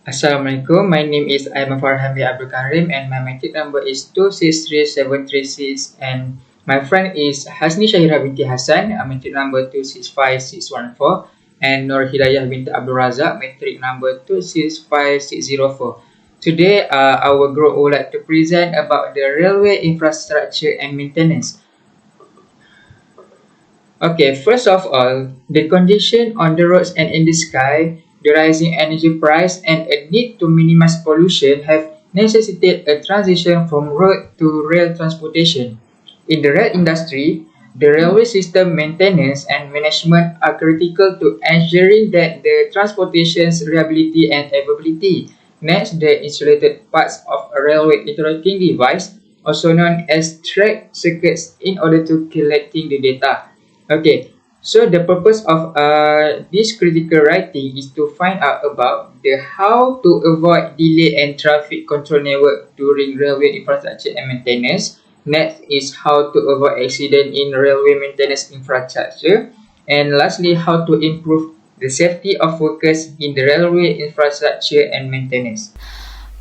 Assalamualaikum. My name is Aiman Farhami Abdul Karim and my metric number is 263736 and my friend is Hasni Shahira binti Hassan, metric number 265614 and Nur Hidayah binti Abdul Razak, metric number 265604. Today, our group would like to present about the railway infrastructure and maintenance. Okay, first of all, the condition on the roads and in the sky, the rising energy price, and a need to minimize pollution have necessitated a transition from road to rail transportation. In the rail industry, the railway system maintenance and management are critical to ensuring that the transportation's reliability and availability. Next, the insulated parts of a railway interlocking device, also known as track circuits, in order to collecting the data. Okay, so the purpose of this critical writing is to find out about the how to avoid delay and traffic control network during railway infrastructure and maintenance. Next is how to avoid accident in railway maintenance infrastructure. And lastly, how to improve the safety of workers in the railway infrastructure and maintenance.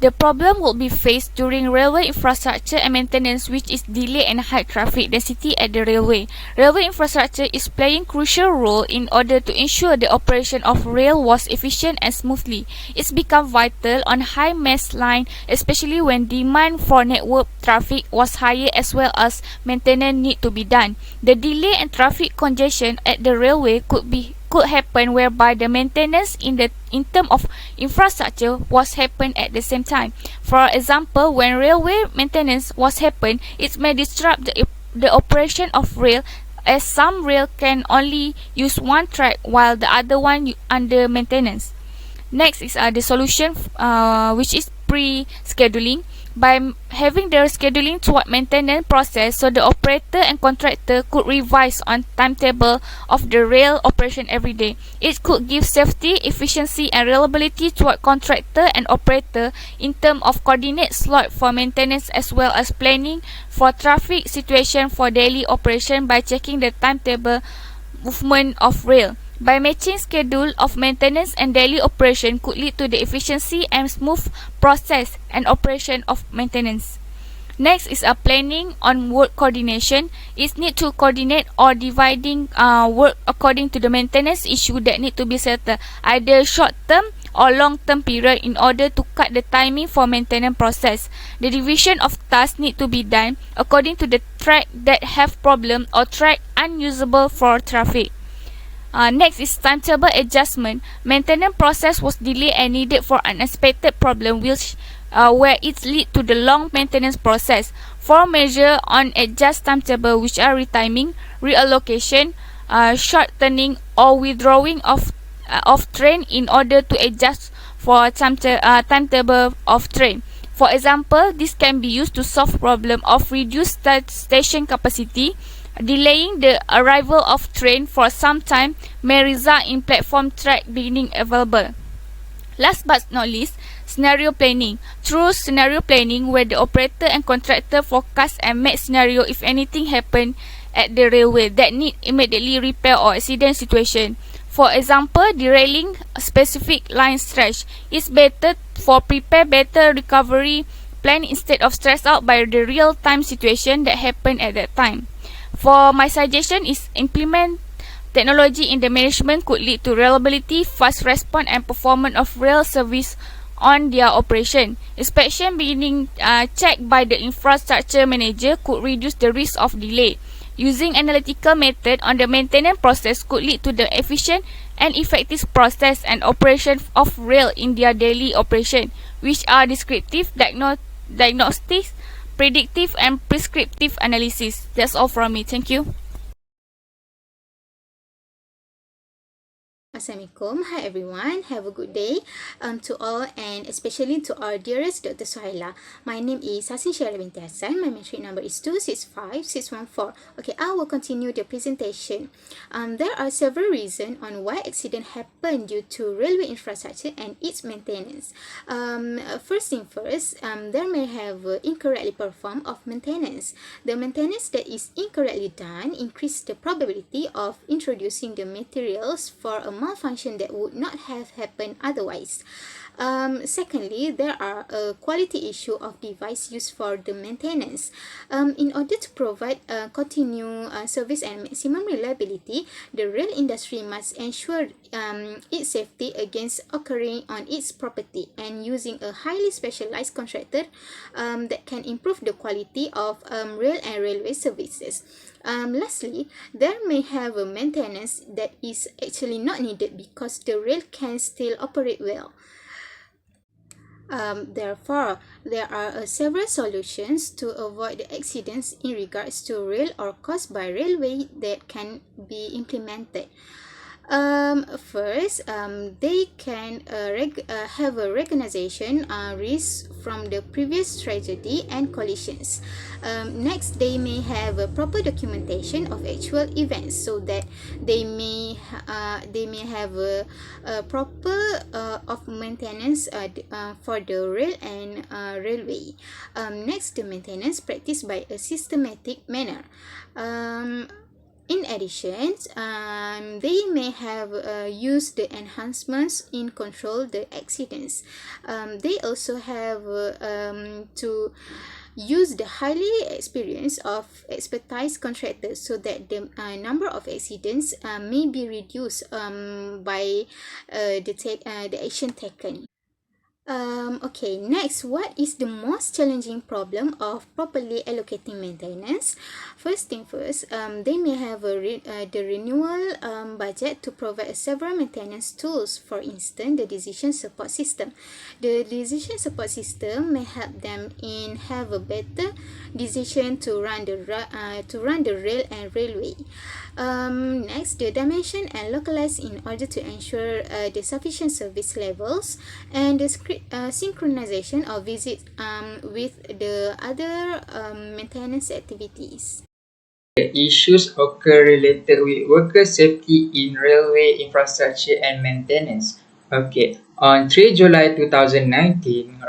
The problem will be faced during railway infrastructure and maintenance, which is delay and high traffic density at the railway. Railway infrastructure is playing crucial role in order to ensure the operation of rail was efficient and smoothly. It's become vital on high mass line, especially when demand for network traffic was higher as well as maintenance need to be done. The delay and traffic congestion at the railway could happen whereby the maintenance in term of infrastructure was happen at the same time. For example, when railway maintenance was happen, it may disrupt the operation of rail, as some rail can only use one track while the other one under maintenance. Next is the solution, which is pre-scheduling. By having their scheduling toward maintenance process, so the operator and contractor could revise on timetable of the rail operation every day. It could give safety, efficiency, and reliability toward contractor and operator in terms of coordinate slot for maintenance as well as planning for traffic situation for daily operation by checking the timetable movement of rail. By matching schedule of maintenance and daily operation could lead to the efficiency and smooth process and operation of maintenance. Next is a planning on work coordination. It need to coordinate or dividing work according to the maintenance issue that need to be settled, either short term or long term period in order to cut the timing for maintenance process. The division of tasks need to be done according to the track that have problem or track unusable for traffic. Next is timetable adjustment. Maintenance process was delayed and needed for unexpected problem, which where it lead to the long maintenance process. For measure on adjust timetable, which are retiming, reallocation, shortening or withdrawing of train in order to adjust for timetable of train. For example, this can be used to solve problem of reduced station capacity. Delaying the arrival of train for some time may result in platform track being available. Last but not least, scenario planning. Through scenario planning, where the operator and contractor forecast and make scenario if anything happen at the railway that need immediately repair or accident situation. For example, derailing a specific line stretch is better for prepare better recovery plan instead of stressed out by the real time situation that happened at that time. For my suggestion is implement technology in the management could lead to reliability, fast response and performance of rail service on their operation. Inspection being checked by the infrastructure manager could reduce the risk of delay. Using analytical method on the maintenance process could lead to the efficient and effective process and operation of rail in their daily operation, which are descriptive, diagnostics, predictive and prescriptive analysis. That's all from me. Thank you. Assalamualaikum. Hi everyone. Have a good day to all and especially to our dearest Dr. Suhaila. My name is Hasni Shahira binti Hassan. My metric number is 265614. Okay, I will continue the presentation. There are several reasons on why accident happen due to railway infrastructure and its maintenance. First thing first, there may have incorrectly performed of maintenance. The maintenance that is incorrectly done increase the probability of introducing the materials for a malfunction that would not have happened otherwise. Secondly, there are a quality issue of device used for the maintenance. In order to provide continued service and maximum reliability, the rail industry must ensure its safety against occurring on its property and using a highly specialized contractor that can improve the quality of rail and railway services. Lastly, there may have a maintenance that is actually not needed because the rail can still operate well. Therefore, there are several solutions to avoid the accidents in regards to rail or caused by railway that can be implemented. First, they can have a recognition risk from the previous tragedy and collisions. Next, they may have a proper documentation of actual events so that they may have a proper of maintenance for the rail and railway. Next, the maintenance practiced by a systematic manner. In addition, they may have used the enhancements in control the accidents. They also have to use the highly experienced of expertise contractors so that the number of accidents may be reduced by the action taken. Okay, next, what is the most challenging problem of properly allocating maintenance? First thing first, they may have the renewal budget to provide several maintenance tools. For instance, the decision support system. The decision support system may help them in have a better decision to run the rail and railway. Next, the dimension and localize in order to ensure the sufficient service levels and the synchronization of visits with the other maintenance activities. The issues occur related with worker safety in railway infrastructure and maintenance. Okay, on 3 July 2019,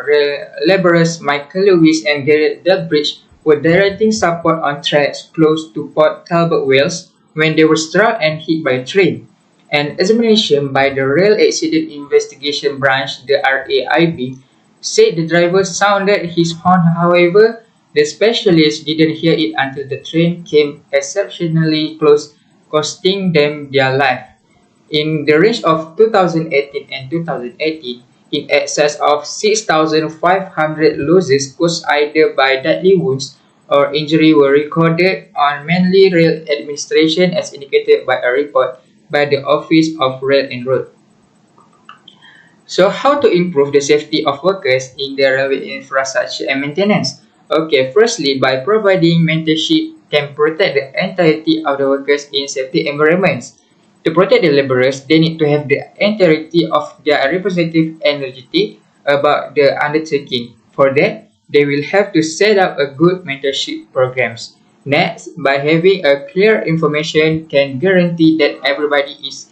laborers Michael Lewis and Garrett Delbridge were directing support on tracks close to Port Talbot, Wales, when they were struck and hit by a train. An examination by the Rail Accident Investigation Branch, the RAIB, said the driver sounded his horn. However, the specialists didn't hear it until the train came exceptionally close, costing them their life. In the range of 2018 and 2018, in excess of 6,500 losses caused either by deadly wounds or injury were recorded on mainly rail administration as indicated by a report by the Office of Rail and Road. So how to improve the safety of workers in the railway infrastructure and maintenance? Okay, firstly, by providing mentorship can protect the entirety of the workers in safety environments. To protect the laborers, they need to have the entirety of their representative energy about the undertaking. For that, they will have to set up a good mentorship programs. Next, by having a clear information can guarantee that everybody is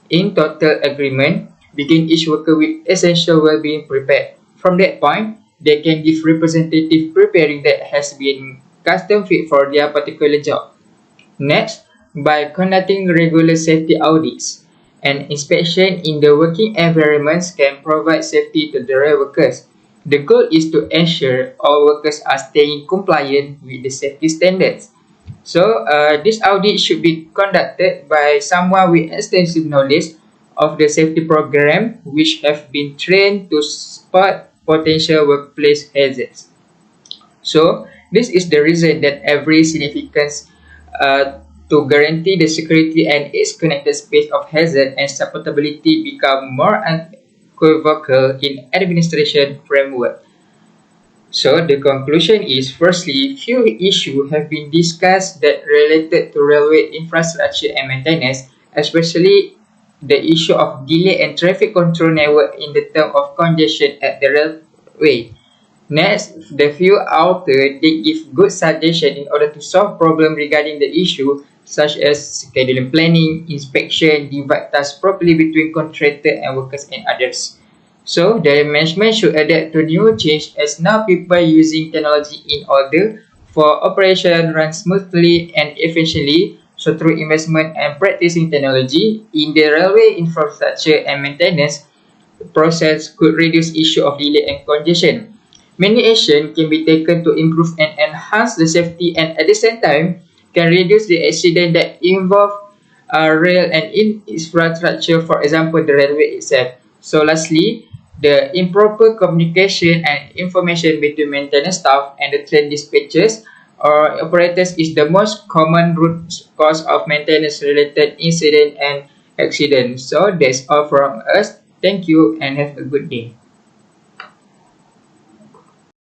in total agreement, begin each worker with essential well-being prepared. From that point, they can give representative preparing that has been custom fit for their particular job. Next, by conducting regular safety audits, an inspection in the working environments can provide safety to the rail workers. The goal is to ensure all workers are staying compliant with the safety standards. So, this audit should be conducted by someone with extensive knowledge of the safety program, which have been trained to spot potential workplace hazards. So, this is the reason that every significance to guarantee the security and its connected space of hazard and supportability become more unequivocal in administration framework. So the conclusion is, firstly, few issues have been discussed that related to railway infrastructure and maintenance, especially the issue of delay and traffic control network in the term of congestion at the railway. Next, the few authors they give good suggestion in order to solve problem regarding the issue such as scheduling planning, inspection, divide tasks properly between contractor and workers and others. So, the management should adapt to new change as now people using technology in order for operation run smoothly and efficiently. So, through investment and practicing technology in the railway infrastructure and maintenance, process could reduce issue of delay and congestion. Many actions can be taken to improve and enhance the safety and at the same time can reduce the accident that involve rail and infrastructure, for example, the railway itself. So lastly, the improper communication and information between maintenance staff and the train dispatchers or operators is the most common root cause of maintenance related incident and accident. So that's all from us. Thank you and have a good day.